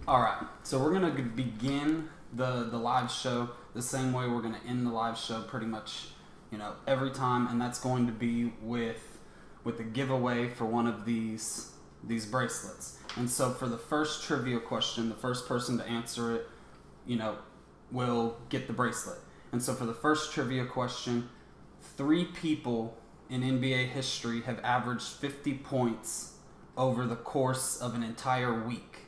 All right, so we're gonna begin the live show the same way we're gonna end the live show pretty much, every time, and that's going to be with a giveaway for one of these bracelets. And so for the first trivia question, the first person to answer it, will get the bracelet. And so for the first trivia question, 3 people in NBA history have averaged 50 points over the course of an entire week.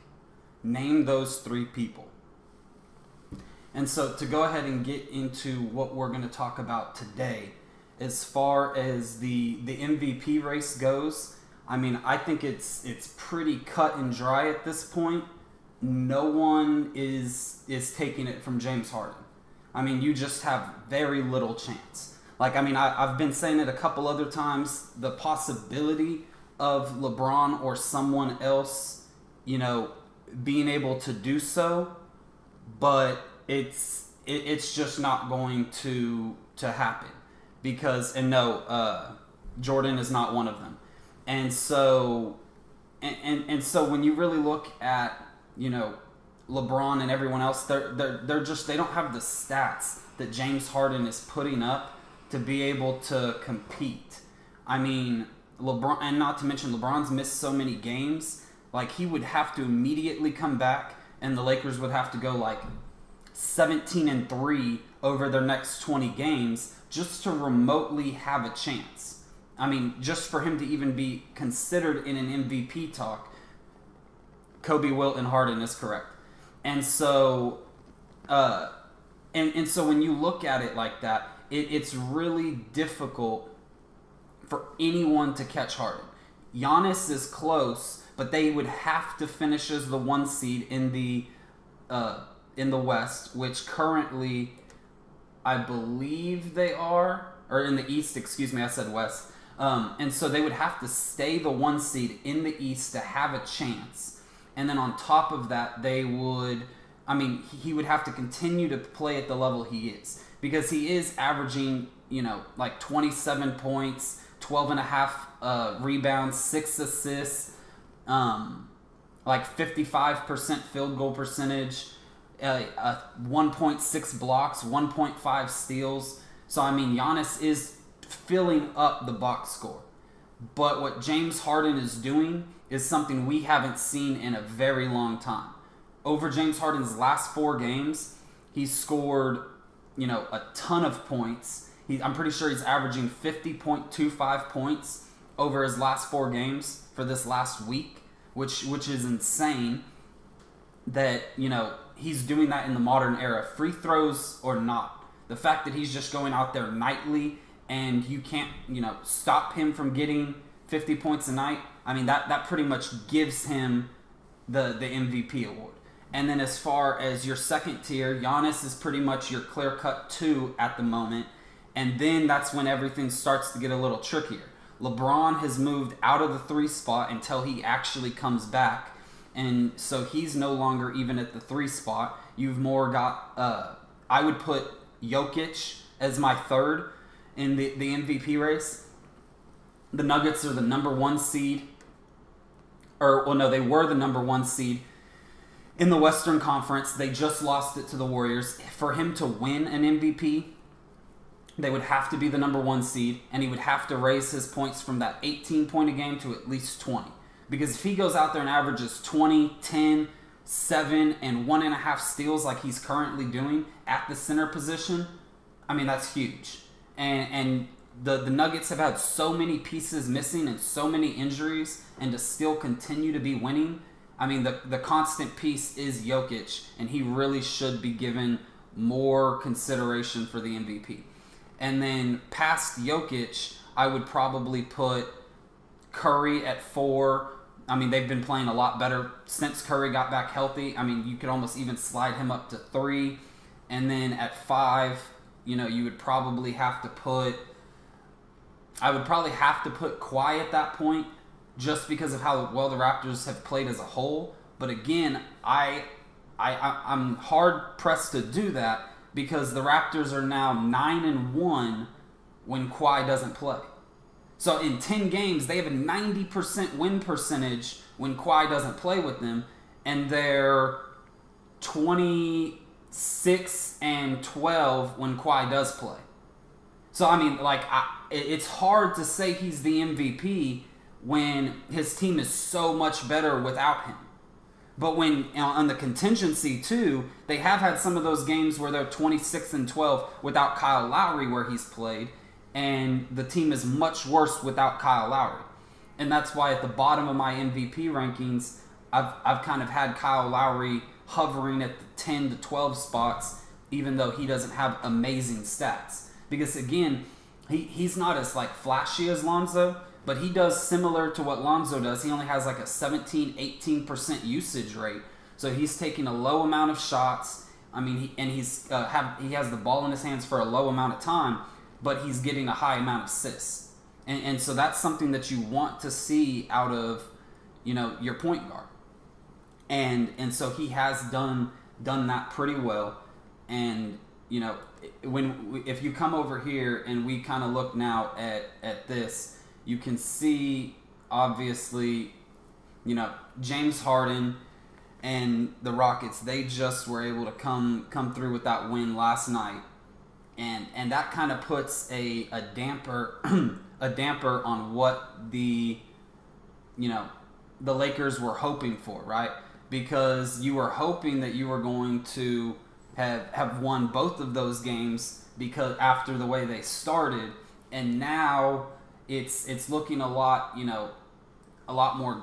Name those 3 people. And so to go ahead and get into what we're going to talk about today, as far as the MVP race goes, I think it's pretty cut and dry at this point. No one is taking it from James Harden. You just have very little chance. I've been saying it a couple other times, the possibility of LeBron or someone else, being able to do so, but it's just not going to happen because Jordan is not one of them. And so when you really look at LeBron and everyone else, they don't have the stats that James Harden is putting up to be able to compete. LeBron, and not to mention LeBron's missed so many games. He would have to immediately come back, and the Lakers would have to go 17-3 over their next 20 games just to remotely have a chance. Just for him to even be considered in an MVP talk, Kobe, Wilt, and Harden is correct. And so, and so when you look at it like that, it's really difficult for anyone to catch Harden. Giannis is close, but they would have to finish as the 1 seed in the West, which currently I believe they are, or in the East, excuse me, I said West. And so they would have to stay the 1 seed in the East to have a chance. And then on top of that, they would, he would have to continue to play at the level he is, because he is averaging, 27 points, 12.5 rebounds, 6 assists, 55% field goal percentage, 1.6 blocks, 1.5 steals. So Giannis is filling up the box score. But what James Harden is doing is something we haven't seen in a very long time. Over James Harden's last 4 games, he's scored, a ton of points. I'm pretty sure he's averaging 50.25 points over his last 4 games for this last week, which is insane that, he's doing that in the modern era, free throws or not. The fact that he's just going out there nightly and you can't, stop him from getting 50 points a night, that pretty much gives him the MVP award. And then as far as your second tier, Giannis is pretty much your clear-cut 2 at the moment. And then that's when everything starts to get a little trickier. LeBron has moved out of the 3 spot until he actually comes back. And so he's no longer even at the 3 spot. You've more got, I would put Jokic as my 3rd in the MVP race. The Nuggets are the number 1 seed. They were the number 1 seed in the Western Conference. They just lost it to the Warriors. For him to win an MVP, they would have to be the number 1 seed, and he would have to raise his points from that 18 point a game to at least 20. Because if he goes out there and averages 20, 10, 7, and 1.5 steals like he's currently doing at the center position, that's huge. And the Nuggets have had so many pieces missing and so many injuries, and to still continue to be winning, the constant piece is Jokic, and he really should be given more consideration for the MVP. And then past Jokic, I would probably put Curry at 4. They've been playing a lot better since Curry got back healthy. You could almost even slide him up to 3. And then at 5, you would probably have to put... I would probably have to put Kawhi at that point just because of how well the Raptors have played as a whole. But again, I'm hard-pressed to do that because the Raptors are now 9-1 when Kawhi doesn't play. So in 10 games, they have a 90% win percentage when Kawhi doesn't play with them, and they're 26 and 12 when Kawhi does play. So, I mean, like, it's hard to say he's the MVP when his team is so much better without him. But when, on the contingency, too, they have had some of those games where they're 26 and 12 without Kyle Lowry where he's played, and the team is much worse without Kyle Lowry. And that's why at the bottom of my MVP rankings, I've kind of had Kyle Lowry hovering at the 10 to 12 spots, even though he doesn't have amazing stats. Because, again, he's not as, like, flashy as Lonzo, but he does similar to what Lonzo does. He only has like a 17-18% usage rate. So he's taking a low amount of shots. I mean, he has the ball in his hands for a low amount of time, but he's getting a high amount of assists. And so that's something that you want to see out of, your point guard. And so he has done that pretty well. And, if you come over here and we kind of look now at this, you can see, obviously, James Harden and the Rockets, they just were able to come through with that win last night. And that kind of puts a damper on what the Lakers were hoping for, right? Because you were hoping that you were going to have won both of those games because after the way they started, and now it's looking a lot more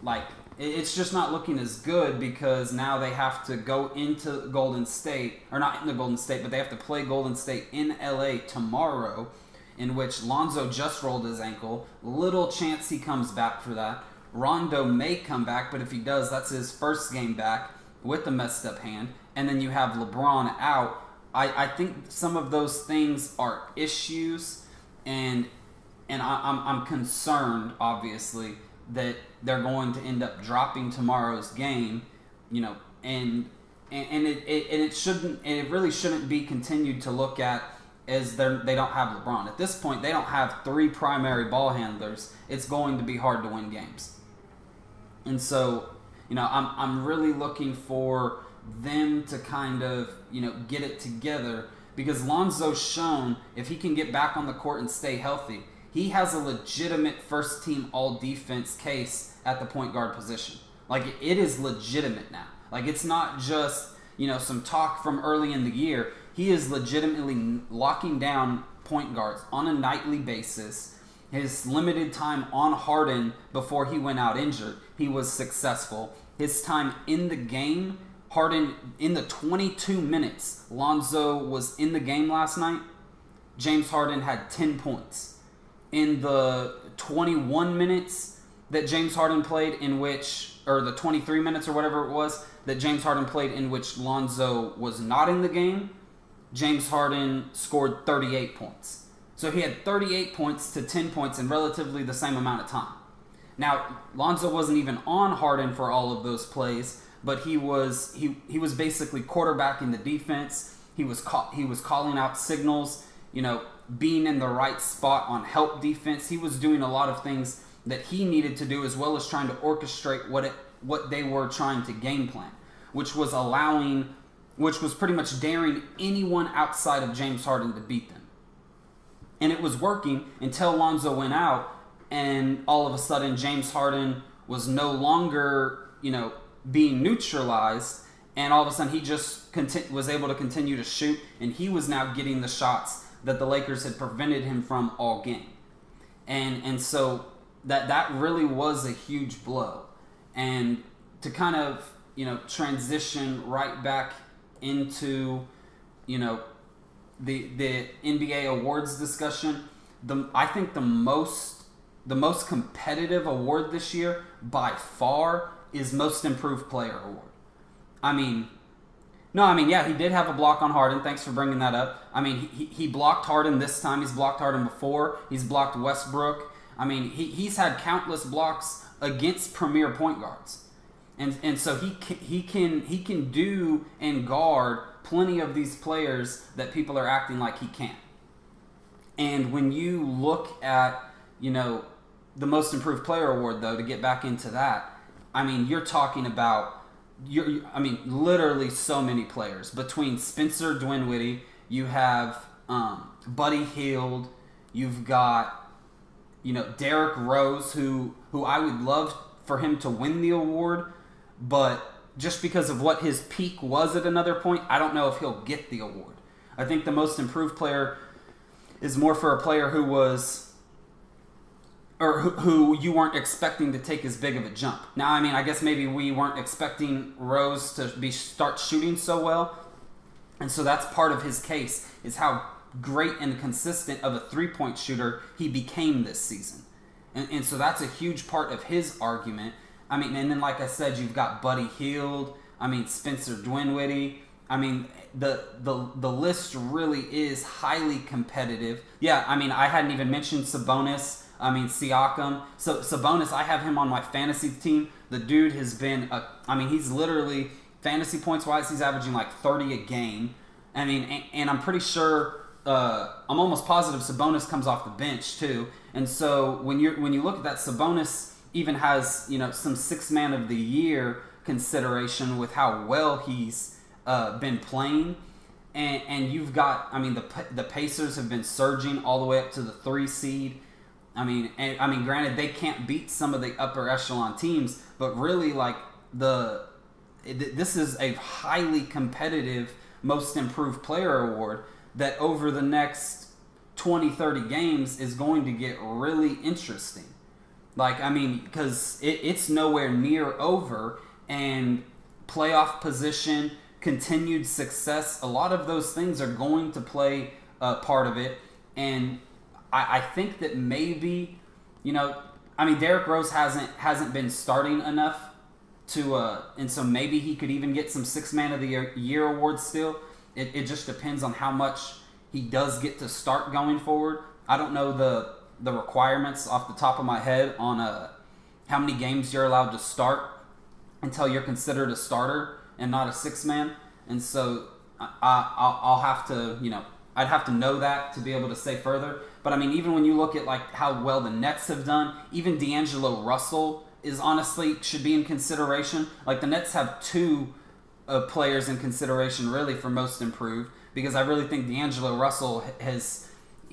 like it's just not looking as good because now they have to go into Golden State, or not in the Golden State, but they have to play Golden State in LA tomorrow, in which Lonzo just rolled his ankle. Little chance he comes back for that. Rondo may come back, but if he does, that's his first game back with the messed up hand. And then you have LeBron out. I think some of those things are issues, and I'm concerned, obviously, that they're going to end up dropping tomorrow's game, and it really shouldn't be continued to look at as they don't have LeBron. At this point, they don't have three primary ball handlers. It's going to be hard to win games. And so, I'm really looking for them to kind of, get it together, because Lonzo's shown if he can get back on the court and stay healthy, he has a legitimate first-team all-defense case at the point guard position. Like, it is legitimate now. Like, it's not just, some talk from early in the year. He is legitimately locking down point guards on a nightly basis. His limited time on Harden before he went out injured, he was successful. His time in the game, Harden, in the 22 minutes Lonzo was in the game last night, James Harden had 10 points. In the 21 minutes that James Harden played or the 23 minutes or whatever it was that James Harden played in which Lonzo was not in the game, James Harden scored 38 points. So he had 38 points to 10 points in relatively the same amount of time. Now, Lonzo wasn't even on Harden for all of those plays, but he was basically quarterbacking the defense. He was calling out signals, being in the right spot on help defense. He was doing a lot of things that he needed to do, as well as trying to orchestrate what they were trying to game plan, which was pretty much daring anyone outside of James Harden to beat them. And it was working until Lonzo went out, and all of a sudden James Harden was no longer, being neutralized, and all of a sudden he just was able to continue to shoot, and he was now getting the shots that the Lakers had prevented him from all game. And so that really was a huge blow. And to kind of, transition right back into, the NBA awards discussion, I think the most competitive award this year by far is Most Improved Player award. Yeah, he did have a block on Harden. Thanks for bringing that up. He blocked Harden this time. He's blocked Harden before. He's blocked Westbrook. He's had countless blocks against premier point guards. And so he can do and guard plenty of these players that people are acting like he can't. And when you look at, the Most Improved Player award, though, to get back into that, you're talking about I mean, literally so many players. Between Spencer Dinwiddie, you have Buddy Hield, you've got, Derrick Rose, who I would love for him to win the award, but just because of what his peak was at another point, I don't know if he'll get the award. I think the most improved player is more for a player who was, or who you weren't expecting to take as big of a jump. Now, I mean, I guess maybe we weren't expecting Rose to start shooting so well, and so that's part of his case, is how great and consistent of a three-point shooter he became this season. And so that's a huge part of his argument. I mean, and then like I said, you've got Buddy Hield, I mean, Spencer Dinwiddie. I mean, the list really is highly competitive. Yeah, I mean, I hadn't even mentioned Sabonis. I mean, Siakam. So Sabonis, I have him on my fantasy team. The dude has been, he's literally, fantasy points-wise, he's averaging like 30 a game. I mean, and I'm pretty sure, I'm almost positive Sabonis comes off the bench too. And so when you look at that, Sabonis even has, some sixth man of the year consideration with how well he's been playing. And you've got, I mean, the Pacers have been surging all the way up to the 3 seed. I mean, granted, they can't beat some of the upper echelon teams, but really, like, this is a highly competitive most improved player award that over the next 20, 30 games is going to get really interesting. Like, I mean, because it's nowhere near over, and playoff position, continued success, a lot of those things are going to play a part of it. And I think that maybe, Derrick Rose hasn't been starting enough to, and so maybe he could even get some sixth man of the year awards still. It just depends on how much he does get to start going forward. I don't know the requirements off the top of my head on how many games you're allowed to start until you're considered a starter and not a sixth man. And so I'll have to, I'd have to know that to be able to say further. But I mean, even when you look at like how well the Nets have done, even D'Angelo Russell is honestly should be in consideration. Like the Nets have 2 players in consideration really for most improved, because I really think D'Angelo Russell has,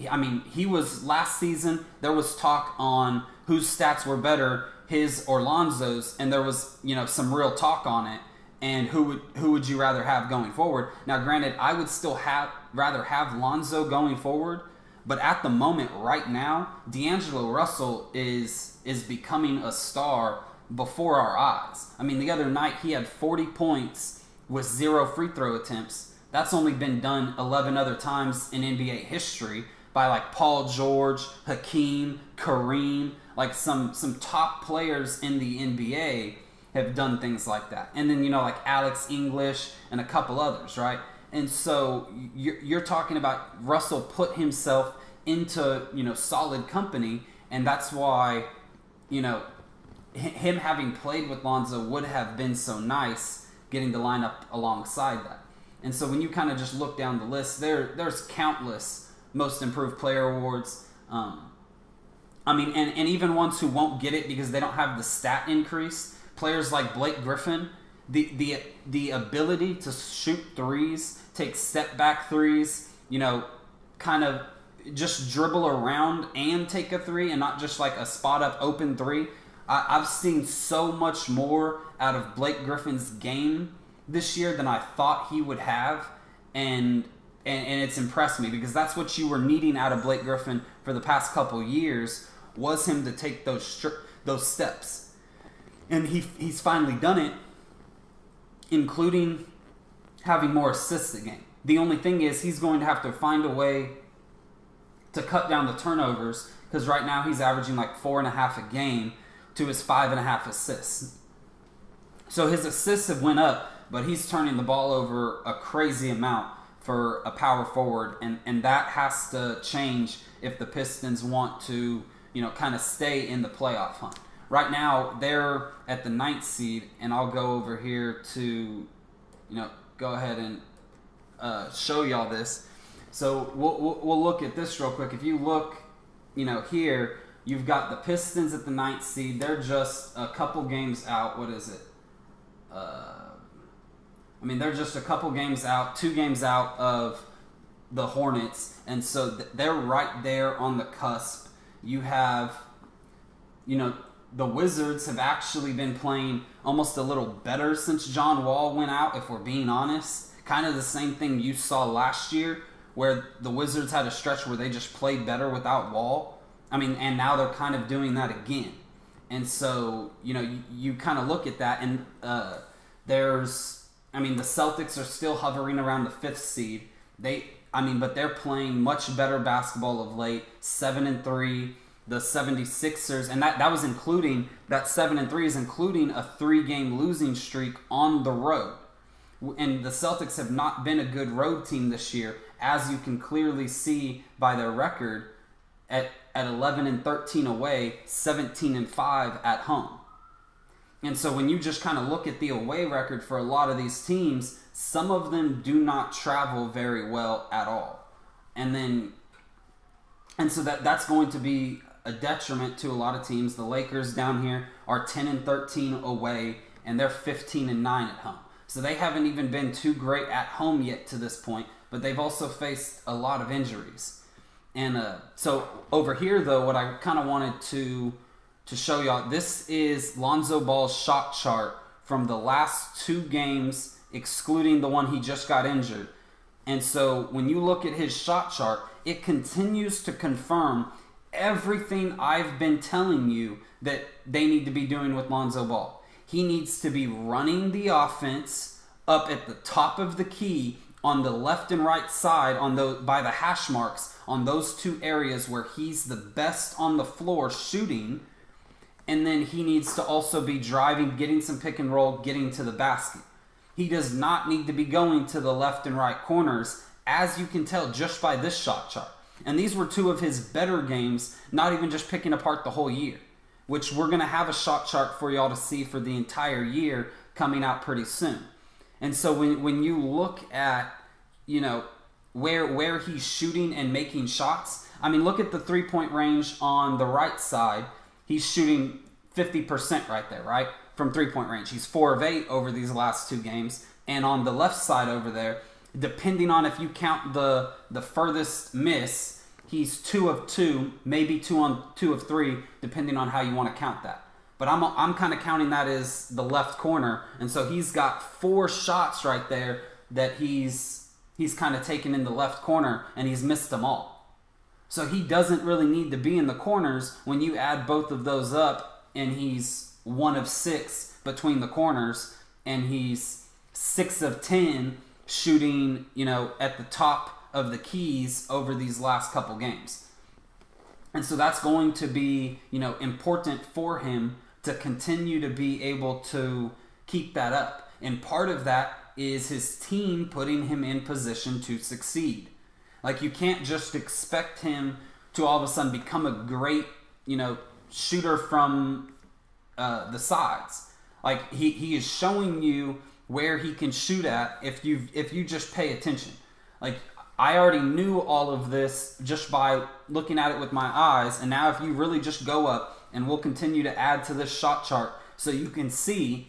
I mean, he was last season, there was talk on whose stats were better, his or Lonzo's, and there was, some real talk on it. And who would you rather have going forward? Now, granted, I would still rather have Lonzo going forward, but at the moment, right now, D'Angelo Russell is becoming a star before our eyes. I mean, the other night he had 40 points with 0 free throw attempts. That's only been done 11 other times in NBA history by like Paul George, Hakeem, Kareem, like some top players in the NBA have done things like that. And then, like Alex English and a couple others, right? And so you're talking about Russell put himself into, solid company, and that's why, him having played with Lonzo would have been so nice getting to line up alongside that. And so when you kind of just look down the list, there's countless most improved player awards. And even ones who won't get it because they don't have the stat increase. Players like Blake Griffin, the ability to shoot threes, take step back threes, kind of just dribble around and take a three and not just like a spot up open three. I've seen so much more out of Blake Griffin's game this year than I thought he would have, and it's impressed me, because that's what you were needing out of Blake Griffin for the past couple years, was him to take those steps. And he's finally done it, including having more assists a game. The only thing is he's going to have to find a way to cut down the turnovers, because right now he's averaging like 4.5 a game to his 5.5 assists. So his assists have went up, but he's turning the ball over a crazy amount for a power forward, and that has to change if the Pistons want to, kind of stay in the playoff hunt. Right now, they're at the 9th seed, and I'll go over here to, go ahead and show y'all this. So we'll look at this real quick. If you look, here, you've got the Pistons at the 9th seed. They're just a couple games out. What is it? I mean, they're just a couple games out, 2 games out of the Hornets, and so they're right there on the cusp. You have, the Wizards have actually been playing almost a little better since John Wall went out, if we're being honest. Kind of the same thing you saw last year, where the Wizards had a stretch where they just played better without Wall. I mean, and now they're kind of doing that again. And so, you kind of look at that, and the Celtics are still hovering around the 5th seed. But they're playing much better basketball of late, 7-3. The 76ers, and that was including, that 7-3 is including a 3-game losing streak on the road. And the Celtics have not been a good road team this year, as you can clearly see by their record at 11-13 away, 17-5 at home. And so when you just kind of look at the away record for a lot of these teams, some of them do not travel very well at all. And so that's going to be a detriment to a lot of teams. The Lakers down here are 10-13 away, and they're 15-9 at home. So they haven't even been too great at home yet to this point, but they've also faced a lot of injuries. And so over here, though, what I kind of wanted to show y'all, this is Lonzo Ball's shot chart from the last 2 games, excluding the one he just got injured. And so when you look at his shot chart, it continues to confirm everything I've been telling you that they need to be doing with Lonzo Ball. He needs to be running the offense up at the top of the key on the left and right side by the hash marks on those 2 areas where he's the best on the floor shooting. And then he needs to also be driving, getting some pick and roll, getting to the basket. He does not need to be going to the left and right corners, as you can tell just by this shot chart. And these were 2 of his better games, not even just picking apart the whole year, which we're going to have a shot chart for y'all to see for the entire year coming out pretty soon. And so when you look at, where he's shooting and making shots, look at the 3-point range on the right side. He's shooting 50% right there, right? From 3-point range. He's 4 of 8 over these last 2 games. And on the left side over there, depending on if you count the furthest miss, he's 2 of 2, maybe 2 of 3, depending on how you want to count that. But I'm kind of counting that as the left corner, and so he's got 4 shots right there that he's kind of taken in the left corner, and he's missed them all. So he doesn't really need to be in the corners when you add both of those up, and he's 1 of 6 between the corners, and he's 6 of 10 shooting, at the top of the keys over these last couple games. And so that's going to be, important for him to continue to be able to keep that up. And part of that is his team putting him in position to succeed. Like, you can't just expect him to all of a sudden become a great, shooter from the sides. Like, he is showing you where he can shoot at if you just pay attention. Like, I already knew all of this just by looking at it with my eyes, and now if you really just go up, and we'll continue to add to this shot chart so you can see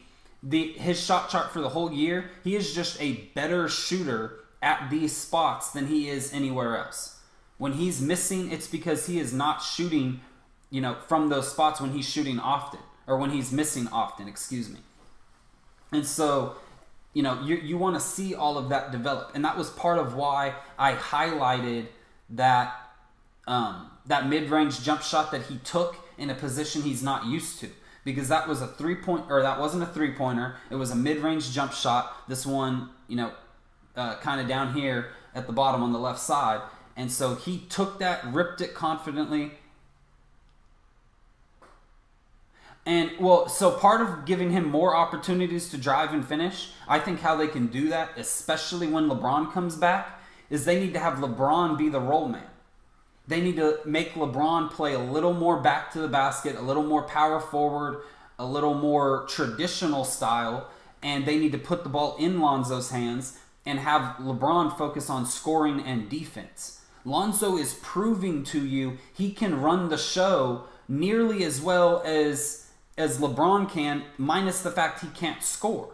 his shot chart for the whole year, he is just a better shooter at these spots than he is anywhere else. When he's missing, it's because he is not shooting, from those spots when he's shooting often, or when he's missing often, excuse me. And so, you want to see all of that develop. And that was part of why I highlighted that mid-range jump shot that he took in a position he's not used to. Because that was that wasn't a three-pointer. It was a mid-range jump shot. This one, kind of down here at the bottom on the left side. And so he took that, ripped it confidently. And, so part of giving him more opportunities to drive and finish, I think how they can do that, especially when LeBron comes back, is they need to have LeBron be the roll man. They need to make LeBron play a little more back to the basket, a little more power forward, a little more traditional style, and they need to put the ball in Lonzo's hands and have LeBron focus on scoring and defense. Lonzo is proving to you he can run the show nearly as well as LeBron can, minus the fact he can't score.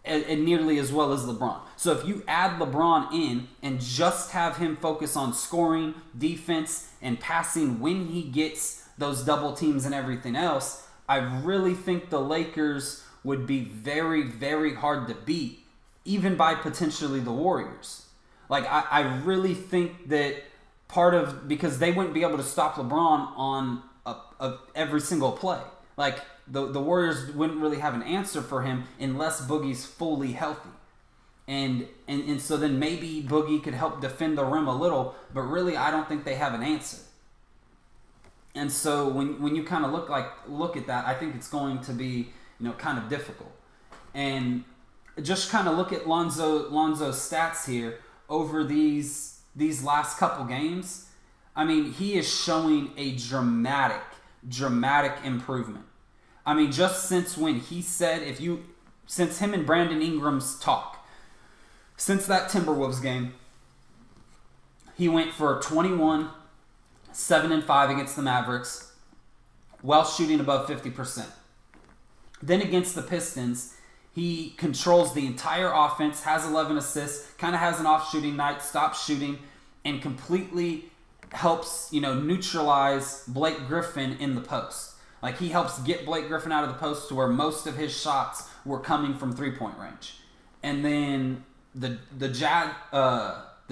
and nearly as well as LeBron. So if you add LeBron in and just have him focus on scoring, defense, and passing when he gets those double teams and everything else, I really think the Lakers would be very, very hard to beat, even by potentially the Warriors. Like, I really think that because they wouldn't be able to stop LeBron on every single play. Like, the Warriors wouldn't really have an answer for him unless Boogie's fully healthy. And so then maybe Boogie could help defend the rim a little, but really I don't think they have an answer. And so when you kind of look at that, I think it's going to be, kind of difficult. And just kind of look at Lonzo's stats here over these last couple games. I mean, he is showing a dramatic improvement. I mean, just since when he said, since him and Brandon Ingram's talk, since that Timberwolves game, he went for 21, 7-5 against the Mavericks, while shooting above 50%. Then against the Pistons, he controls the entire offense, has 11 assists, kind of has an off-shooting night, stops shooting, and completely helps, neutralize Blake Griffin in the post. Like, he helps get Blake Griffin out of the post to where most of his shots were coming from three-point range. And then the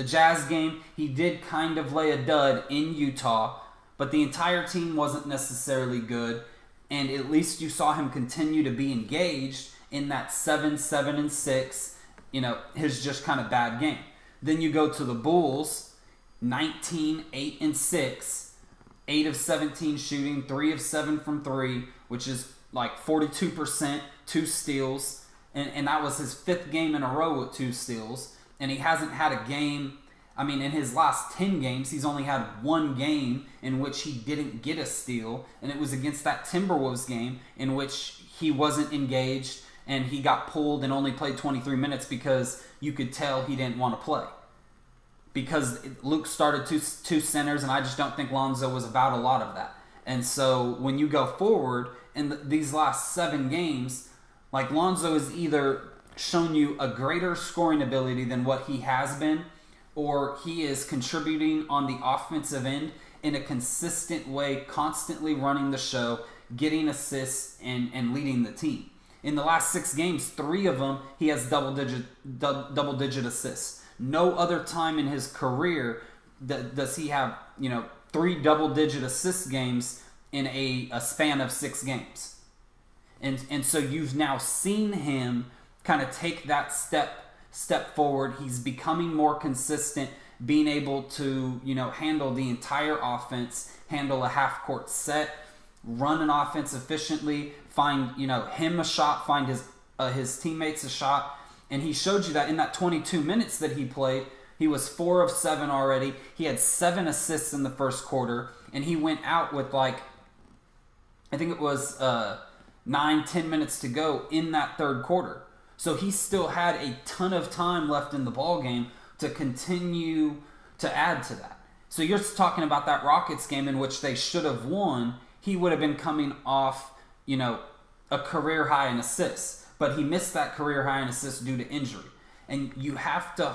Jazz game, he did kind of lay a dud in Utah, but the entire team wasn't necessarily good. And at least you saw him continue to be engaged in that 7-6, his just kind of bad game. Then you go to the Bulls, 19, 8-6, 8 of 17 shooting, 3 of 7 from 3, which is like 42%, 2 steals. And that was his 5th game in a row with 2 steals. And he hasn't had a game. I mean, in his last 10 games, he's only had 1 game in which he didn't get a steal. And it was against that Timberwolves game in which he wasn't engaged and he got pulled and only played 23 minutes because you could tell he didn't want to play. Because Luke started two centers, and I just don't think Lonzo was about a lot of that. And so when you go forward in these last 7 games, like, Lonzo has either shown you a greater scoring ability than what he has been, or he is contributing on the offensive end in a consistent way, constantly running the show, getting assists, and leading the team. In the last 6 games, 3 of them, he has double-digit assists. No other time in his career does he have, 3 double-digit assist games in a span of 6 games. And so you've now seen him kind of take that step forward. He's becoming more consistent, being able to, handle the entire offense, handle a half-court set, run an offense efficiently, find, him a shot, find his teammates a shot. And he showed you that in that 22 minutes that he played, he was 4 of 7 already. He had 7 assists in the first quarter, and he went out with I think it was 9-10 minutes to go in that third quarter. So he still had a ton of time left in the ball game to continue to add to that. So you're talking about that Rockets game in which they should have won. He would have been coming off, a career high in assists. But he missed that career high in assists due to injury. And you have to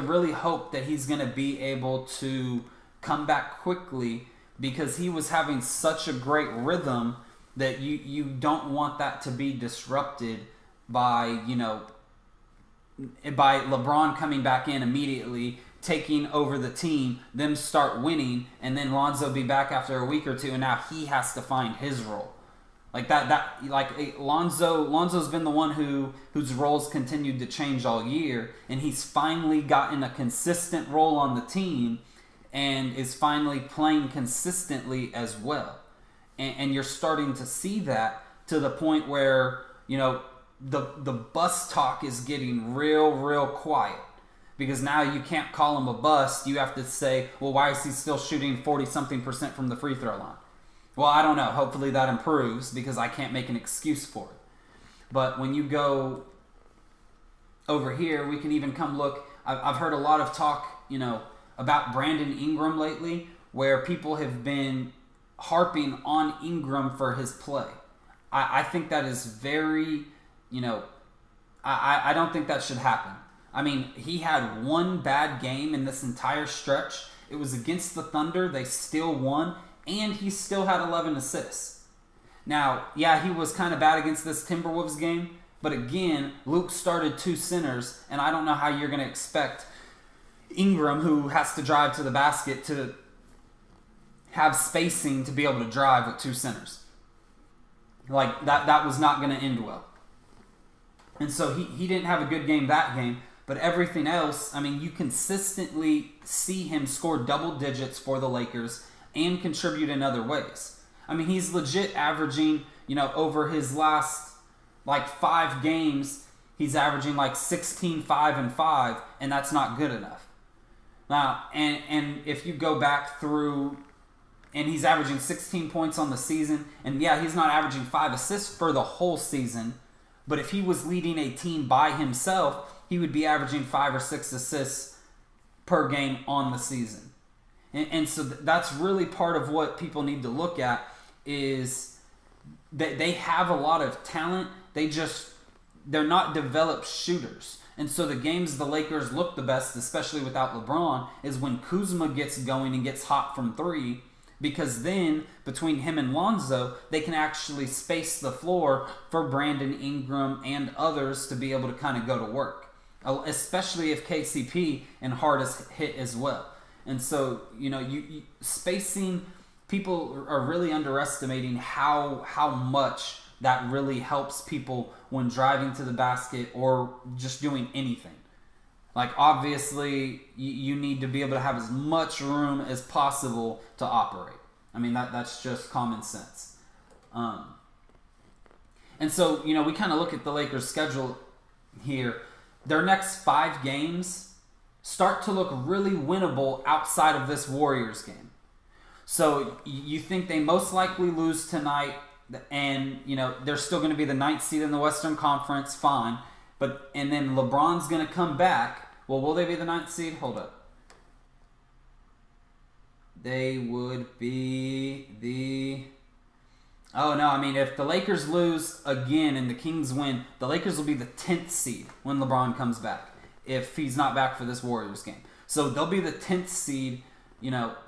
really hope that he's going to be able to come back quickly, because he was having such a great rhythm that you don't want that to be disrupted by LeBron coming back in immediately, taking over the team, them start winning, and then Lonzo be back after a week or two, and now he has to find his role. Lonzo's been the one whose roles continued to change all year, and he's finally gotten a consistent role on the team and is finally playing consistently as well. And you're starting to see that to the point where, the bust talk is getting real quiet. Because now you can't call him a bust. You have to say, well, why is he still shooting 40-something% from the free throw line? Well, I don't know. Hopefully that improves, because I can't make an excuse for it. But when you go over here, we can even come look. I've heard a lot of talk, about Brandon Ingram lately, where people have been harping on Ingram for his play. I think that is very, I don't think that should happen. I mean, he had one bad game in this entire stretch. It was against the Thunder. They still won, and he still had 11 assists. Now, yeah, he was kind of bad against this Timberwolves game, but again, Luke started 2 centers, and I don't know how you're going to expect Ingram, who has to drive to the basket, to have spacing to be able to drive with 2 centers. Like, that was not going to end well. And so he didn't have a good game that game, but everything else, I mean, you consistently see him score double digits for the Lakers and contribute in other ways. I mean, he's legit averaging, over his last, 5 games, he's averaging 16, 5, and 5, and that's not good enough. Now, and if you go back through, and he's averaging 16 points on the season, and yeah, he's not averaging 5 assists for the whole season, but if he was leading a team by himself, he would be averaging 5 or 6 assists per game on the season. And so that's really part of what people need to look at, is that they have a lot of talent. They're not developed shooters. And so the games the Lakers look the best, especially without LeBron, is when Kuzma gets going and gets hot from 3, because then between him and Lonzo, they can actually space the floor for Brandon Ingram and others to be able to kind of go to work, especially if KCP and Hart is hit as well. And so, you spacing, people are really underestimating how much that really helps people when driving to the basket or just doing anything. Obviously, you need to be able to have as much room as possible to operate. I mean, that's just common sense. And so, we kind of look at the Lakers' schedule here. Their next 5 games start to look really winnable outside of this Warriors game. So you think they most likely lose tonight, and, they're still going to be the 9th seed in the Western Conference, fine. And then LeBron's going to come back. Well, will they be the 9th seed? Hold up. They would be the... Oh, no, I mean, if the Lakers lose again and the Kings win, the Lakers will be the 10th seed when LeBron comes back, if he's not back for this Warriors game. So they'll be the 10th seed,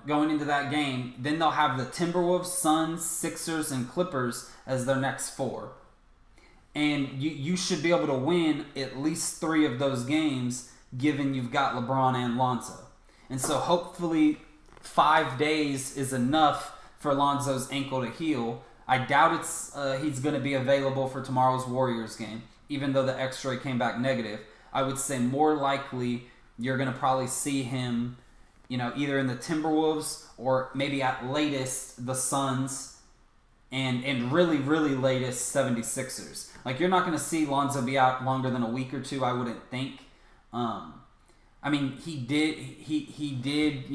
going into that game. Then they'll have the Timberwolves, Suns, Sixers, and Clippers as their next 4. And you should be able to win at least 3 of those games, given you've got LeBron and Lonzo. And so hopefully 5 days is enough for Lonzo's ankle to heal. I doubt he's going to be available for tomorrow's Warriors game, even though the x-ray came back negative. I would say more likely you're going to probably see him, either in the Timberwolves or maybe at latest the Suns and really, really latest 76ers. You're not going to see Lonzo be out longer than a week or 2, I wouldn't think. I mean, he did,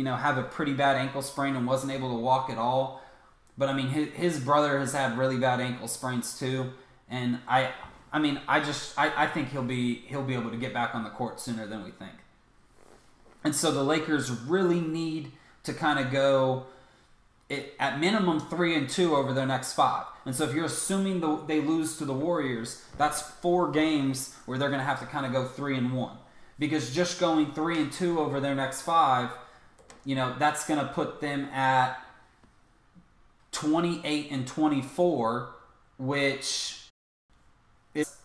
have a pretty bad ankle sprain and wasn't able to walk at all. But I mean, his brother has had really bad ankle sprains too, and I think he'll be able to get back on the court sooner than we think. And so the Lakers really need to kind of go at minimum 3-2 over their next 5. And so if you're assuming they lose to the Warriors, that's 4 games where they're going to have to kind of go 3-1. Because just going 3-2 over their next 5, that's going to put them at 28-24, which is,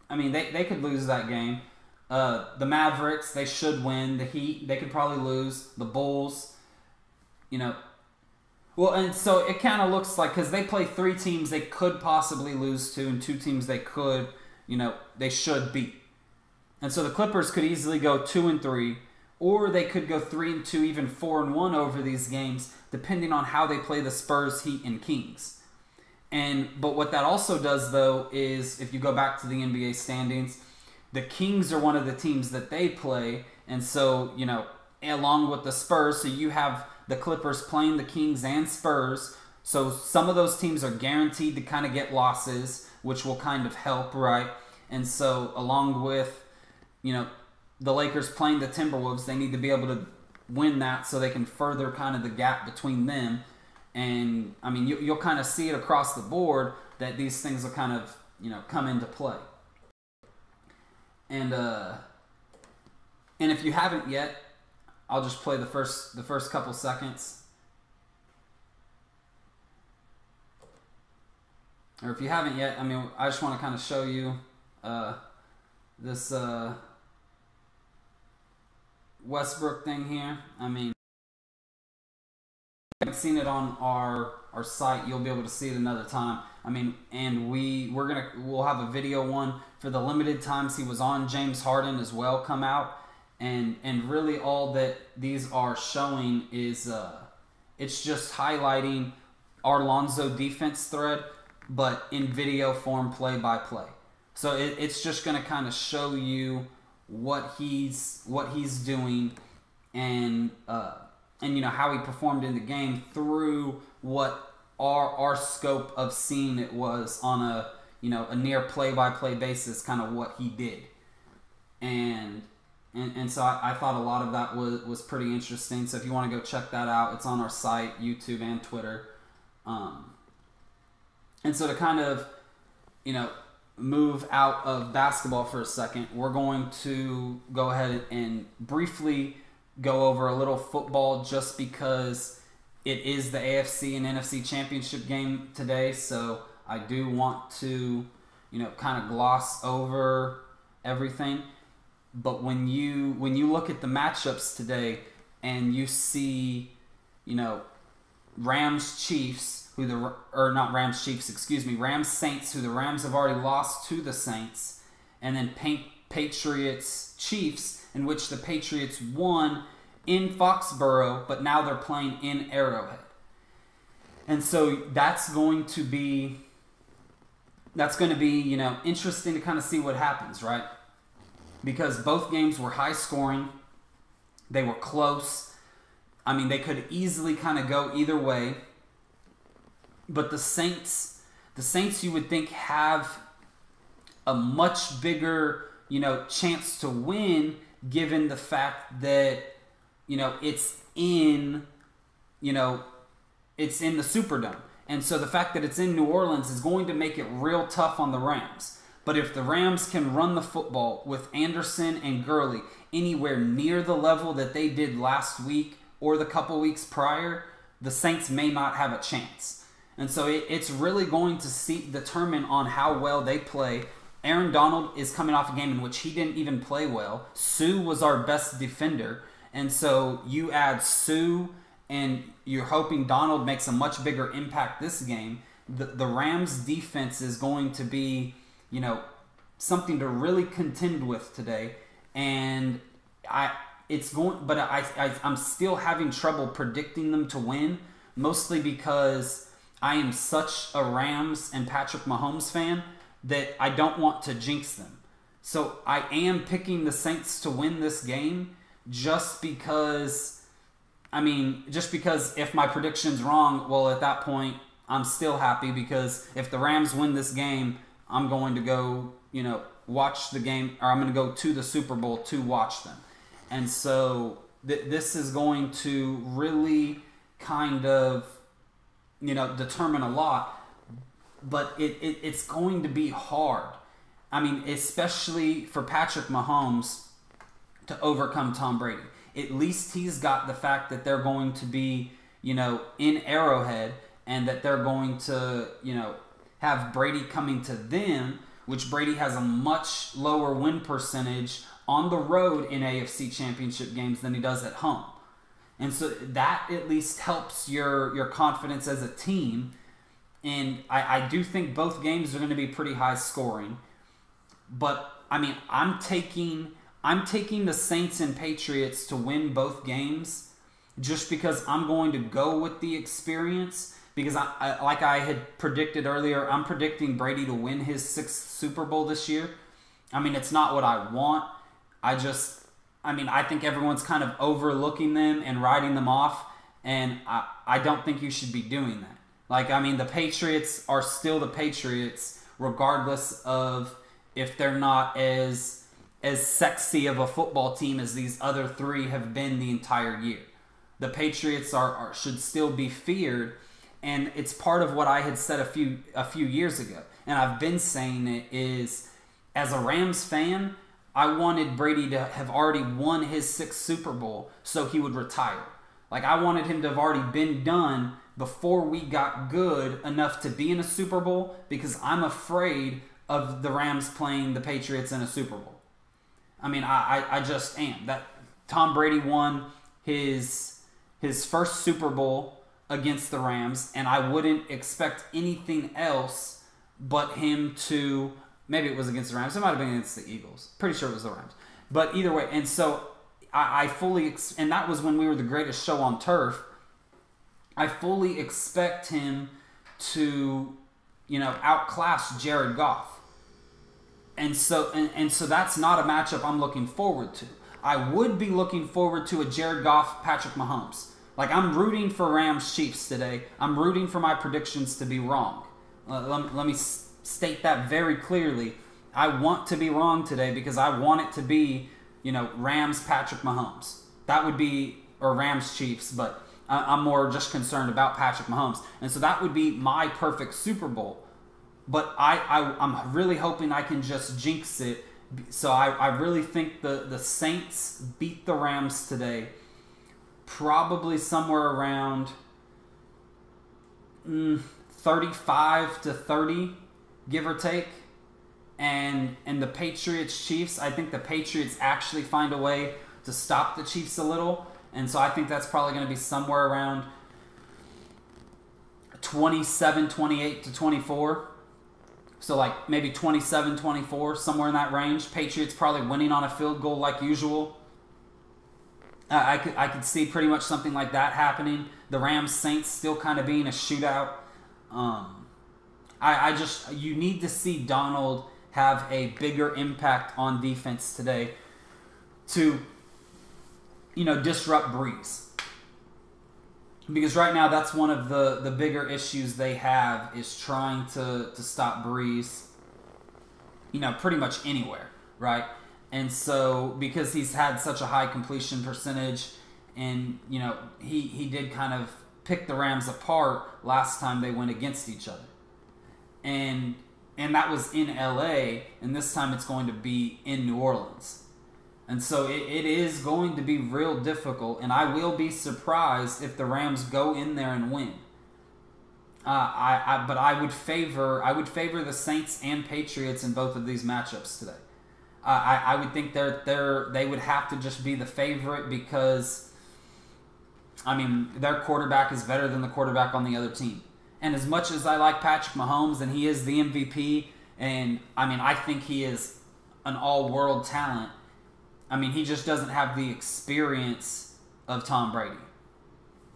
I mean, they could lose that game. The Mavericks, they should win. The Heat, they could probably lose. The Bulls, Well, and so it kind of looks like, because they play 3 teams they could possibly lose to, and 2 teams they could, they should beat. And so the Clippers could easily go 2-3, or they could go 3-2, even 4-1 over these games, depending on how they play the Spurs, Heat, and Kings. But what that also does, though, is if you go back to the NBA standings, the Kings are one of the teams that they play, and so, along with the Spurs, so you have the Clippers playing the Kings and Spurs, so some of those teams are guaranteed to kind of get losses, which will kind of help, right? And so, along with, the Lakers playing the Timberwolves, they need to be able to win that so they can further kind of the gap between them. And, I mean, you'll kind of see it across the board that these things will kind of, come into play. And if you haven't yet, I'll just play the first couple seconds. Or if you haven't yet, I mean, I just want to kind of show you this Westbrook thing here. I mean, if you haven't seen it on our site, you'll be able to see it another time. I mean, and we'll have a video one for the limited times he was on James Harden as well come out. And really all that these are showing is it's just highlighting our Lonzo defense thread, but in video form, play by play. So it's just going to kind of show you what he's doing, and you know how he performed in the game through what our scope of seeing it was on a near play by play basis, kind of what he did, and so I thought a lot of that was pretty interesting. So if you want to go check that out, it's on our site, YouTube and Twitter. And so to kind of, move out of basketball for a second, we're going to go ahead and briefly go over a little football just because it is the AFC and NFC championship game today. So I do want to, kind of gloss over everything. But when you look at the matchups today and you see, Rams Chiefs, Rams Saints, who the Rams have already lost to the Saints, and then Patriots Chiefs, in which the Patriots won in Foxborough, but now they're playing in Arrowhead. And so that's going to be interesting to kind of see what happens, right? Because both games were high scoring. They were close. I mean, they could easily kind of go either way. But the Saints you would think have a much bigger, chance to win, given the fact that, it's in the Superdome. And so the fact that it's in New Orleans is going to make it real tough on the Rams. But if the Rams can run the football with Anderson and Gurley anywhere near the level that they did last week or the couple weeks prior, the Saints may not have a chance. And so it's really going to determine on how well they play. Aaron Donald is coming off a game in which he didn't even play well. Sue was our best defender. And so you add Sue and you're hoping Donald makes a much bigger impact this game. The Rams defense is going to be, something to really contend with today. And I'm still having trouble predicting them to win, mostly because I am such a Rams and Patrick Mahomes fan that I don't want to jinx them. So I am picking the Saints to win this game just because if my prediction's wrong, well, at that point, I'm still happy, because if the Rams win this game, I'm going to go, watch the game, or I'm going to go to the Super Bowl to watch them. And so this is going to really kind of, determine a lot, but it's going to be hard. I mean, especially for Patrick Mahomes to overcome Tom Brady. At least he's got the fact that they're going to be, in Arrowhead, and that they're going to, have Brady coming to them, which Brady has a much lower win percentage on the road in AFC championship games than he does at home. And so that at least helps your confidence as a team. And I do think both games are going to be pretty high scoring. But, I mean, I'm taking the Saints and Patriots to win both games just because I'm going to go with the experience. Because, like I had predicted earlier, I'm predicting Brady to win his 6th Super Bowl this year. I mean, it's not what I want. I think everyone's kind of overlooking them and writing them off, and I don't think you should be doing that. The Patriots are still the Patriots, regardless of if they're not as sexy of a football team as these other three have been the entire year. The Patriots should still be feared, and it's part of what I had said a few years ago, and I've been saying it is, as a Rams fan, I wanted Brady to have already won his 6th Super Bowl so he would retire. Like, I wanted him to have already been done before we got good enough to be in a Super Bowl, because I'm afraid of the Rams playing the Patriots in a Super Bowl. I mean, I just am. That Tom Brady won his first Super Bowl against the Rams, and I wouldn't expect anything else but him to... Maybe it was against the Rams. It might have been against the Eagles. Pretty sure it was the Rams. But either way, and so I fully... And that was when we were the greatest show on turf. I fully expect him to, outclass Jared Goff. And so that's not a matchup I'm looking forward to. I would be looking forward to a Jared Goff, Patrick Mahomes. Like, I'm rooting for Rams Chiefs today. I'm rooting for my predictions to be wrong. Let me state that very clearly. I want to be wrong today because I want it to be, Rams Patrick Mahomes. That would be, or Rams Chiefs, but I'm more just concerned about Patrick Mahomes. And so that would be my perfect Super Bowl. But I'm really hoping I can just jinx it. So I really think the Saints beat the Rams today. Probably somewhere around 35-30, give or take. And the Patriots Chiefs, I think the Patriots actually find a way to stop the Chiefs a little. And so I think that's probably going to be somewhere around 27-28-24. So like maybe 27-24, somewhere in that range. Patriots probably winning on a field goal like usual. I could see pretty much something like that happening. The Rams Saints still kind of being a shootout. You need to see Donald have a bigger impact on defense today to, disrupt Breeze. Because right now that's one of the bigger issues they have, is trying to stop Breeze, pretty much anywhere, right? And so because he's had such a high completion percentage, and, he did kind of pick the Rams apart last time they went against each other. And that was in LA, and this time it's going to be in New Orleans. And so it is going to be real difficult, and I will be surprised if the Rams go in there and win. But I would favor the Saints and Patriots in both of these matchups today. I would think they would have to just be the favorite because, their quarterback is better than the quarterback on the other team. And as much as I like Patrick Mahomes and he is the MVP, and I think he is an all-world talent, he just doesn't have the experience of Tom Brady.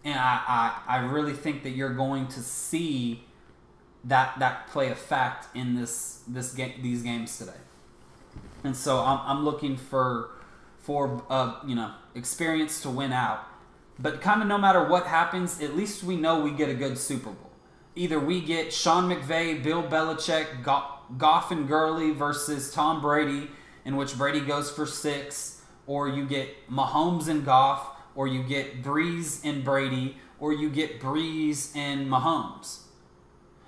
And I really think that you're going to see that play a fact in these games today. And so I'm looking for experience to win out. But kind of no matter what happens, at least we know we get a good Super Bowl. Either we get Sean McVay, Bill Belichick, Goff and Gurley versus Tom Brady, in which Brady goes for 6, or you get Mahomes and Goff, or you get Breeze and Brady, or you get Breeze and Mahomes.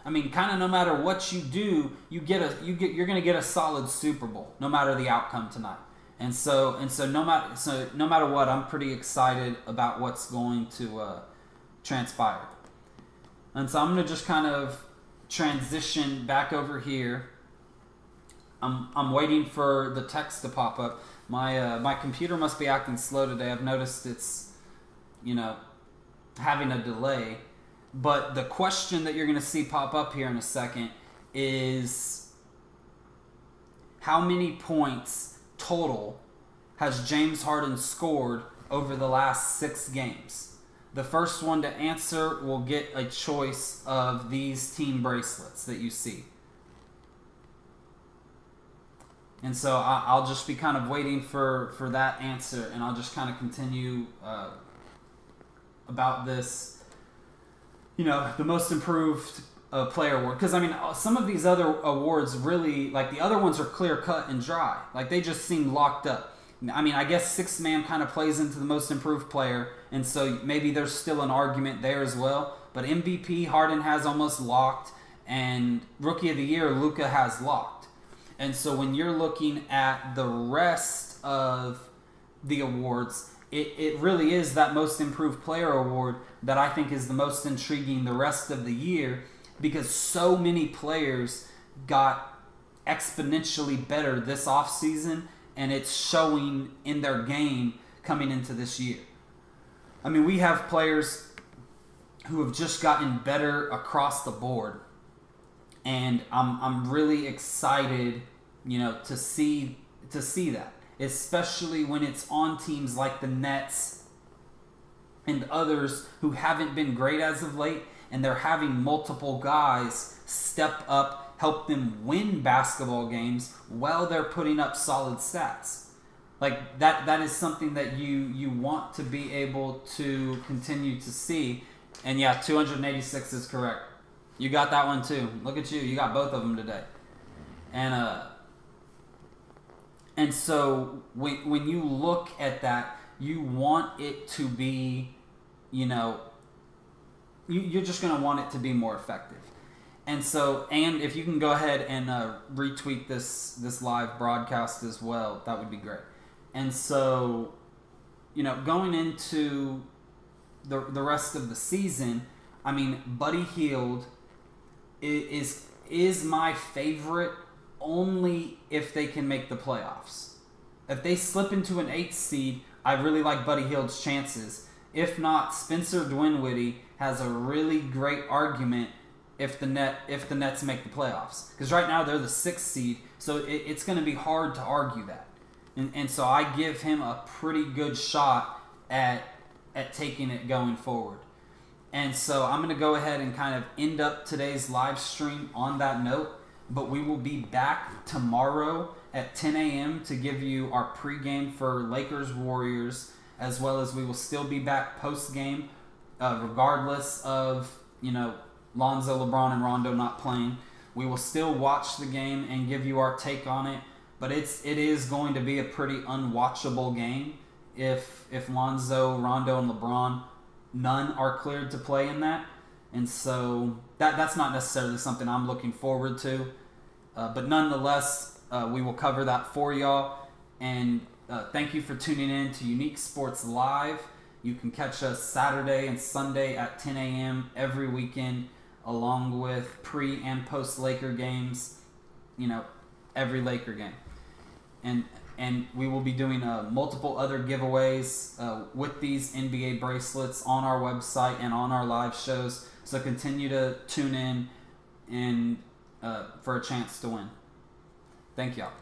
Kind of no matter what you do, you're going to get a solid Super Bowl, no matter the outcome tonight. And so no matter what, I'm pretty excited about what's going to transpire. And so I'm going to just kind of transition back over here. I'm waiting for the text to pop up. My computer must be acting slow today. I've noticed it's, having a delay. But the question that you're going to see pop up here in a second is, how many points total has James Harden scored over the last 6 games? The first one to answer will get a choice of these team bracelets that you see. And so I'll just be kind of waiting for that answer, and I'll just kind of continue about this, the most improved player award. Because, some of these other awards really, like, the other ones are clear-cut and dry. Like, they just seem locked up. I guess sixth man kind of plays into the most improved player, and so maybe there's still an argument there as well. But MVP, Harden has almost locked, and Rookie of the Year, Luka has locked. And so when you're looking at the rest of the awards, it really is that most improved player award that I think is the most intriguing the rest of the year, because so many players got exponentially better this offseason, and it's showing in their game coming into this year. I mean, we have players who have just gotten better across the board, and I'm really excited, to see that, especially when it's on teams like the Nets and others who haven't been great as of late, and they're having multiple guys step up, help them win basketball games while they're putting up solid stats. Like that is something that you want to be able to continue to see. And yeah, 286 is correct. You got that one too. Look at you. You got both of them today. And so when you look at that, you want it to be, you're just going to want it to be more effective. And so, and if you can go ahead and retweet this live broadcast as well, that would be great. And so, going into the rest of the season, I mean, Buddy Hield is my favorite only if they can make the playoffs. If they slip into an 8th seed, I really like Buddy Hield's chances. If not, Spencer Dinwiddie has a really great argument if the Nets make the playoffs. Because right now they're the 6th seed, so it's going to be hard to argue that. And so I give him a pretty good shot at taking it going forward. And so I'm going to go ahead and kind of end up today's live stream on that note. But we will be back tomorrow at 10 a.m. to give you our pregame for Lakers-Warriors, as well as we will still be back post-game, regardless of, Lonzo, LeBron, and Rondo not playing. We will still watch the game and give you our take on it. But it is going to be a pretty unwatchable game if Lonzo, Rondo, and LeBron, none are cleared to play in that. And so that's not necessarily something I'm looking forward to. But nonetheless, we will cover that for y'all. And thank you for tuning in to Unique Sports Live. You can catch us Saturday and Sunday at 10 a.m. every weekend, along with pre- and post-Laker games, every Laker game. And we will be doing multiple other giveaways with these NBA bracelets on our website and on our live shows. So continue to tune in and for a chance to win. Thank y'all.